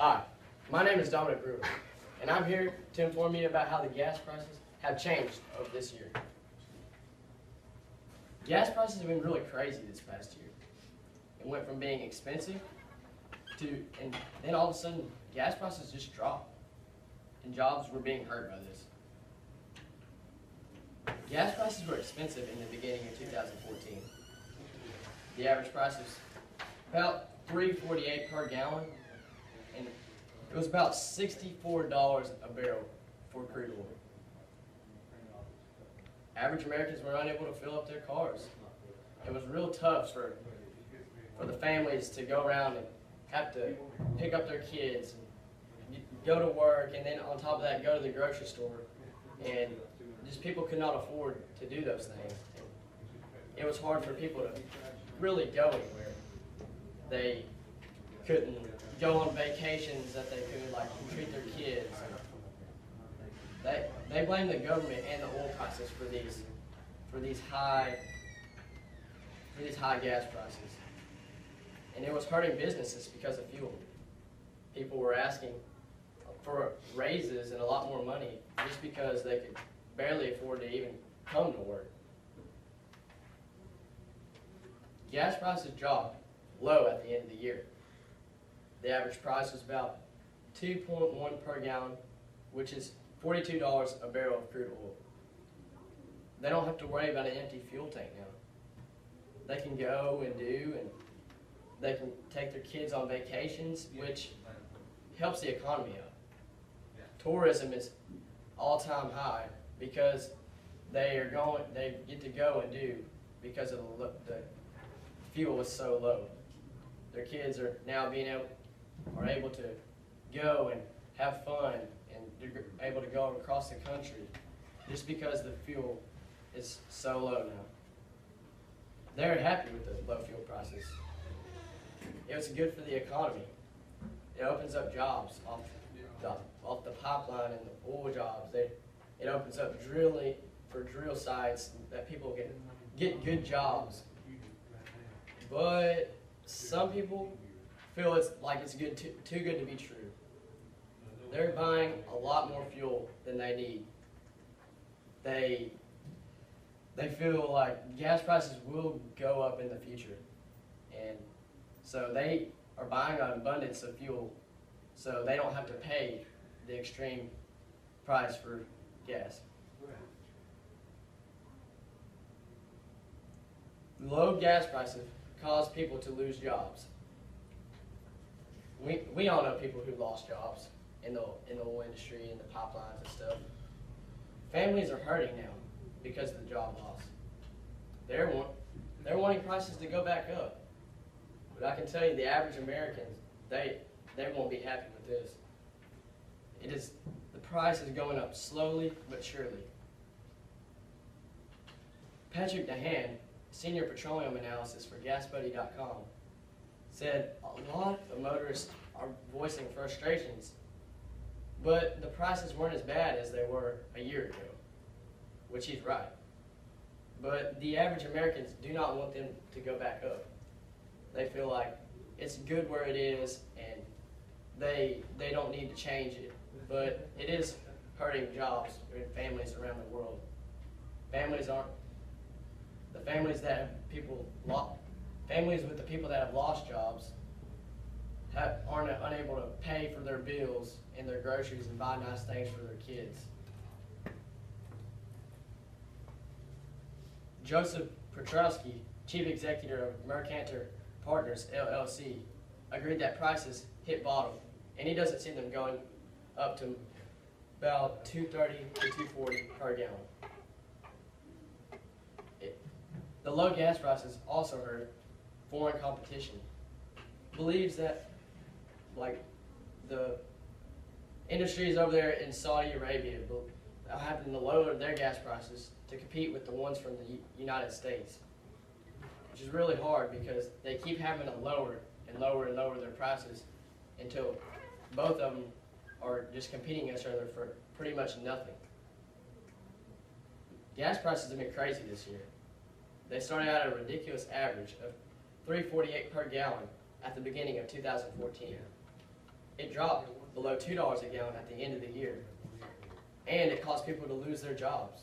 Hi, my name is Dominic Brewer, and I'm here to inform you about how the gas prices have changed over this year. Gas prices have been really crazy this past year. It went from being expensive and then all of a sudden, gas prices just dropped, and jobs were being hurt by this. Gas prices were expensive in the beginning of 2014. The average price was about $3.48 per gallon, and it was about $64 a barrel for crude oil. Average Americans were unable to fill up their cars. It was real tough for the families to go around and have to pick up their kids, and go to work, and then on top of that, go to the grocery store. And just people could not afford to do those things. It was hard for people to really go anywhere. They couldn't go on vacations that they could, like, treat their kids. They blame the government and the oil prices for these high gas prices. And it was hurting businesses because of fuel. People were asking for raises and a lot more money just because they could barely afford to even come to work. Gas prices dropped low at the end of the year. The average price was about $2.1 per gallon, which is $42 a barrel of crude oil. They don't have to worry about an empty fuel tank now. They can go and they can take their kids on vacations, which helps the economy up. Tourism is all-time high because they get to go and do because of the fuel is so low. Their kids are now are able to go and have fun, and they're able to go across the country just because the fuel is so low now. They're happy with the low fuel prices. It's good for the economy. It opens up jobs off the pipeline and the oil jobs. It opens up drilling for drill sites that people can get good jobs. But some people feel it's too good to be true. They're buying a lot more fuel than they need. They feel like gas prices will go up in the future, and so they are buying an abundance of fuel so they don't have to pay the extreme price for gas. Low gas prices cause people to lose jobs. We all know people who lost jobs in the oil industry and the pipelines and stuff. Families are hurting now because of the job loss. They're wanting prices to go back up. But I can tell you the average Americans, they won't be happy with this. The price is going up slowly but surely. Patrick DeHaan, senior petroleum analysis for GasBuddy.com, said a lot of motorists are voicing frustrations, but the prices weren't as bad as they were a year ago, which he's right. But the average Americans do not want them to go back up. They feel like it's good where it is, and they don't need to change it. But it is hurting jobs and families around the world. Families with the people that have lost jobs aren't unable to pay for their bills and their groceries and buy nice things for their kids. Joseph Petrowski, chief executive of Mercantor Partners, LLC, agreed that prices hit bottom, and he doesn't see them going up to about $2.30 to $2.40 per gallon. The low gas prices also hurt foreign competition. Believes that, like, the industries over there in Saudi Arabia are having to lower their gas prices to compete with the ones from the United States, which is really hard because they keep having to lower and lower their prices until both of them are just competing against each other for pretty much nothing. Gas prices have been crazy this year. They started out at a ridiculous average of $3.48 per gallon at the beginning of 2014. it dropped below $2 a gallon at the end of the year. And it caused people to lose their jobs.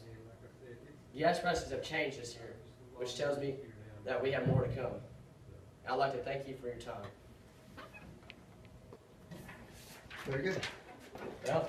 Gas prices have changed this year, which tells me that we have more to come. I'd like to thank you for your time. Very good. Well,